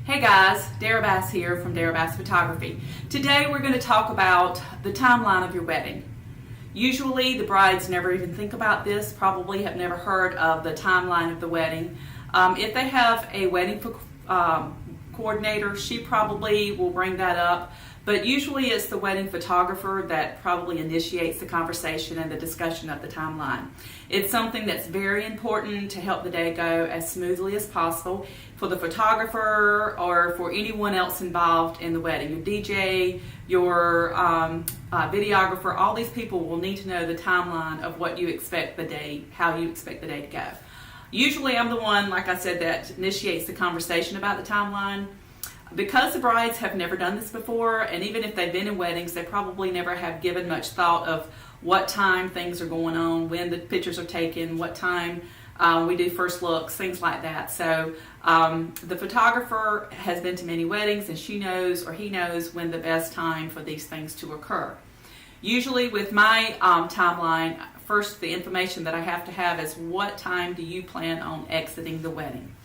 Hey guys, Dara here from Dara Photography. Today we're going to talk about the timeline of your wedding. Usually the brides never even think about this, probably have never heard of the timeline of the wedding. If they have a wedding coordinator, she probably will bring that up. But usually it's the wedding photographer that probably initiates the conversation and the discussion of the timeline. It's something that's very important to help the day go as smoothly as possible for the photographer or for anyone else involved in the wedding. Your DJ, your videographer, all these people will need to know the timeline of what you expect the day, how you expect the day to go. Usually I'm the one, like I said, that initiates the conversation about the timeline. Because the brides have never done this before, and even if they've been in weddings, they probably never have given much thought of what time things are going on, when the pictures are taken, what time we do first looks, things like that. So the photographer has been to many weddings, and she knows or he knows when the best time for these things to occur. Usually with my timeline, first the information that I have to have is what time do you plan on exiting the wedding.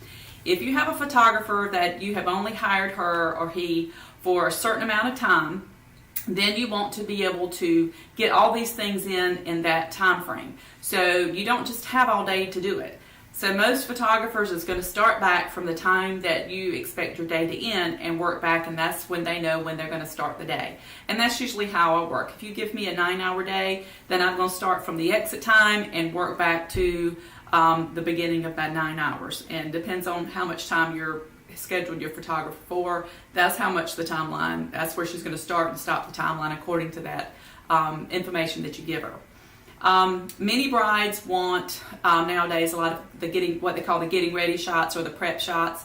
If you have a photographer that you have only hired her or he for a certain amount of time, then you want to be able to get all these things in that time frame. So you don't just have all day to do it. So most photographers is going to start back from the time that you expect your day to end and work back, and that's when they know when they're going to start the day. And that's usually how I work. If you give me a 9-hour day, then I'm going to start from the exit time and work back to the beginning of that 9 hours, and depends on how much time you're scheduled your photographer for. That's how much the timeline, that's where she's going to start and stop the timeline according to that information that you give her. Many brides want nowadays a lot of what they call the getting ready shots or the prep shots,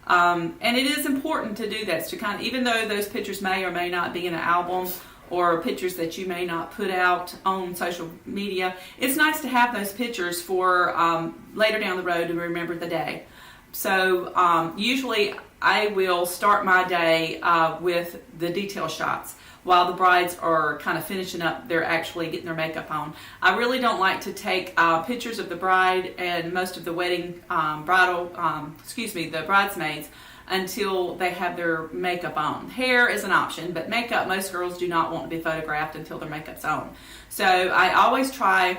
and it is important to do that, to kind of, even though those pictures may or may not be in an album or pictures that you may not put out on social media, it's nice to have those pictures for later down the road to remember the day. So usually I will start my day with the detail shots while the brides are kind of finishing up, they're actually getting their makeup on. I really don't like to take pictures of the bride and most of the wedding the bridesmaids until they have their makeup on. Hair is an option, but makeup, most girls do not want to be photographed until their makeup's on. So I always try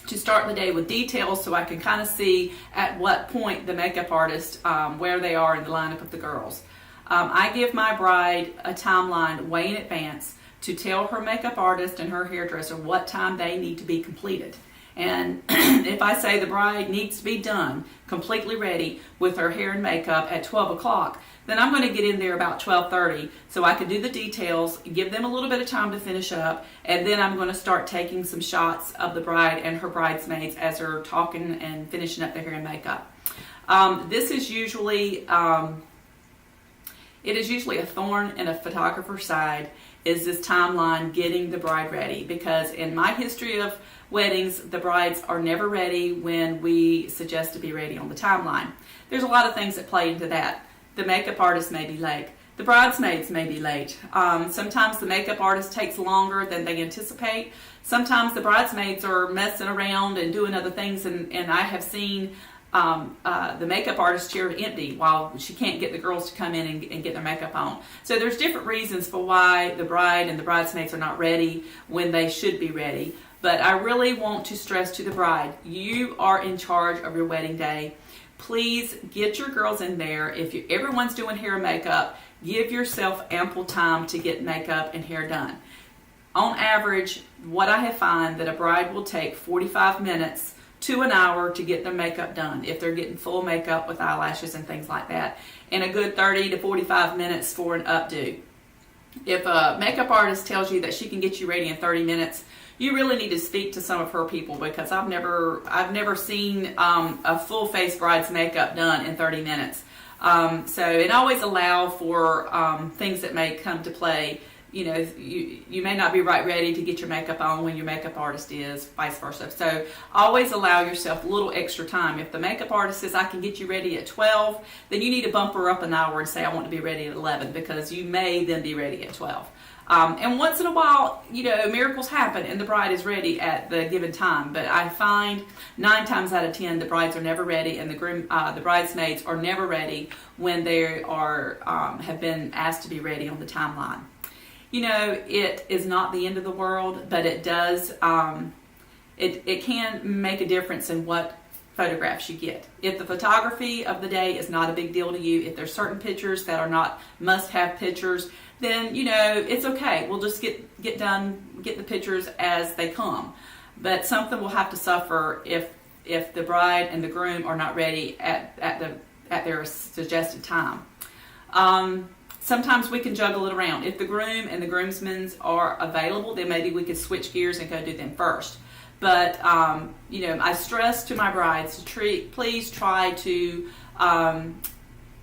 to start the day with details so I can kind of see at what point the makeup artist, where they are in the lineup of the girls. I give my bride a timeline way in advance to tell her makeup artist and her hairdresser what time they need to be completed. And if I say the bride needs to be done, completely ready with her hair and makeup at 12 o'clock, then I'm going to get in there about 12:30 so I can do the details, give them a little bit of time to finish up, and then I'm going to start taking some shots of the bride and her bridesmaids as they're talking and finishing up their hair and makeup. This is usually, it is usually a thorn in a photographer's side, is this timeline getting the bride ready, because in my history of weddings, the brides are never ready when we suggest to be ready on the timeline. There's a lot of things that play into that. The makeup artist may be late. The bridesmaids may be late. Sometimes the makeup artist takes longer than they anticipate. Sometimes the bridesmaids are messing around and doing other things, and I have seen the makeup artist chair empty while she can't get the girls to come in and get their makeup on. So there's different reasons for why the bride and the bridesmaids are not ready when they should be ready. But I really want to stress to the bride, you are in charge of your wedding day. Please get your girls in there. If everyone's doing hair and makeup, give yourself ample time to get makeup and hair done. On average, what I have found that a bride will take 45 minutes to an hour to get their makeup done if they're getting full makeup with eyelashes and things like that, and a good 30 to 45 minutes for an updo. If a makeup artist tells you that she can get you ready in 30 minutes, you really need to speak to some of her people, because I've never seen a full face bride's makeup done in 30 minutes. So and always allow for things that may come to play. you may not be right ready to get your makeup on when your makeup artist is, vice versa. So always allow yourself a little extra time. If the makeup artist says, I can get you ready at 12, then you need to bump her up an hour and say, I want to be ready at 11, because you may then be ready at 12. And once in a while, miracles happen and the bride is ready at the given time. But I find 9 times out of 10, the brides are never ready, and the bridesmaids are never ready when they have been asked to be ready on the timeline. It is not the end of the world, but it does, it can make a difference in what photographs you get. If the photography of the day is not a big deal to you, if there's certain pictures that are not must-have pictures, then it's okay. We'll just get the pictures as they come. But something will have to suffer if the bride and the groom are not ready at their suggested time. Sometimes we can juggle it around. If the groom and the groomsmen are available, then maybe we could switch gears and go do them first. But I stress to my brides to please try to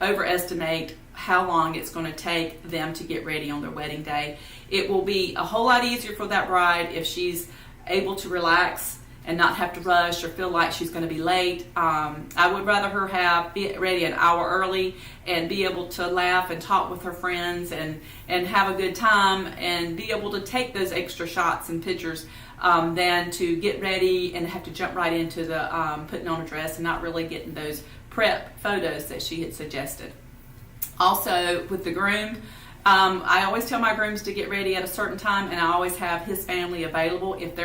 overestimate how long it's going to take them to get ready on their wedding day. It will be a whole lot easier for that bride if she's able to relax and not have to rush or feel like she's going to be late. I would rather her be ready an hour early and be able to laugh and talk with her friends and have a good time and be able to take those extra shots and pictures than to get ready and have to jump right into the putting on a dress and not really getting those prep photos that she had suggested. Also, with the groom, I always tell my grooms to get ready at a certain time, and I always have his family available. If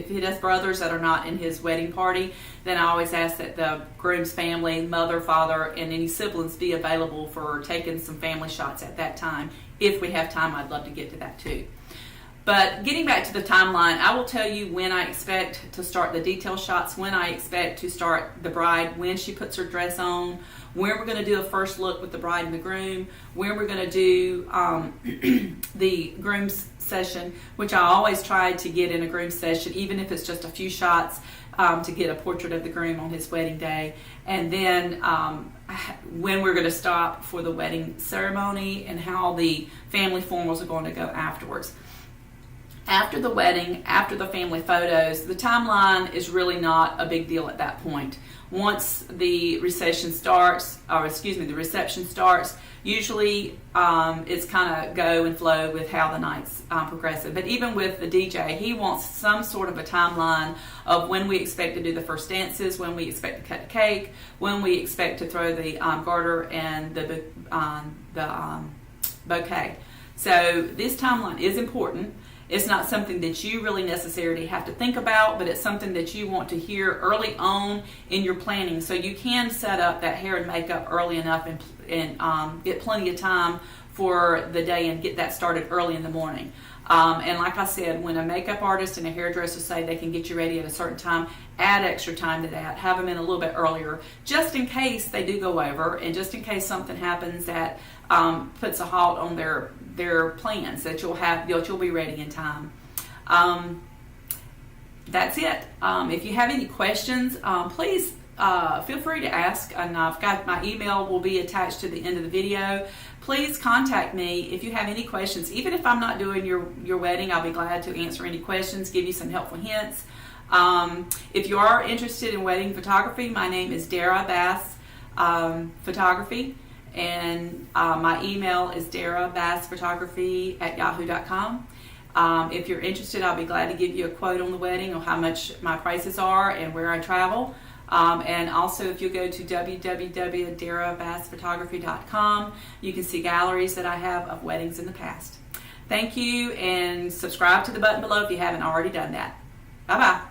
he has brothers that are not in his wedding party, then I always ask that the groom's family, mother, father, and any siblings be available for taking some family shots at that time. If we have time, I'd love to get to that too. But getting back to the timeline, I will tell you when I expect to start the detail shots, when I expect to start the bride, when she puts her dress on, when we're going to do a first look with the bride and the groom, when we're going to do the groom's session, which I always try to get in a groom's session, even if it's just a few shots, to get a portrait of the groom on his wedding day. And then when we're going to stop for the wedding ceremony and how the family formals are going to go afterwards. After the wedding, after the family photos, the timeline is really not a big deal at that point. Once the reception starts, usually it's kind of go and flow with how the night's progressive. But even with the DJ, he wants some sort of a timeline of when we expect to do the first dances, when we expect to cut the cake, when we expect to throw the garter and the bouquet. So this timeline is important. It's not something that you really necessarily have to think about, but it's something that you want to hear early on in your planning, so you can set up that hair and makeup early enough and get plenty of time for the day and get that started early in the morning. And like I said, when a makeup artist and a hairdresser say they can get you ready at a certain time, add extra time to that. Have them in a little bit earlier, just in case they do go over, and just in case something happens that puts a halt on their plans, that you'll be ready in time. That's it. If you have any questions, please feel free to ask, and I've got my email will be attached to the end of the video. Please contact me if you have any questions. Even if I'm not doing your wedding, I'll be glad to answer any questions, give you some helpful hints. If you are interested in wedding photography, my name is Dara Bass Photography, and my email is darabassphotography@yahoo.com. If you're interested, I'll be glad to give you a quote on the wedding or how much my prices are and where I travel. And also, if you go to www.darabassphotography.com, you can see galleries that I have of weddings in the past. Thank you, and subscribe to the button below if you haven't already done that. Bye-bye.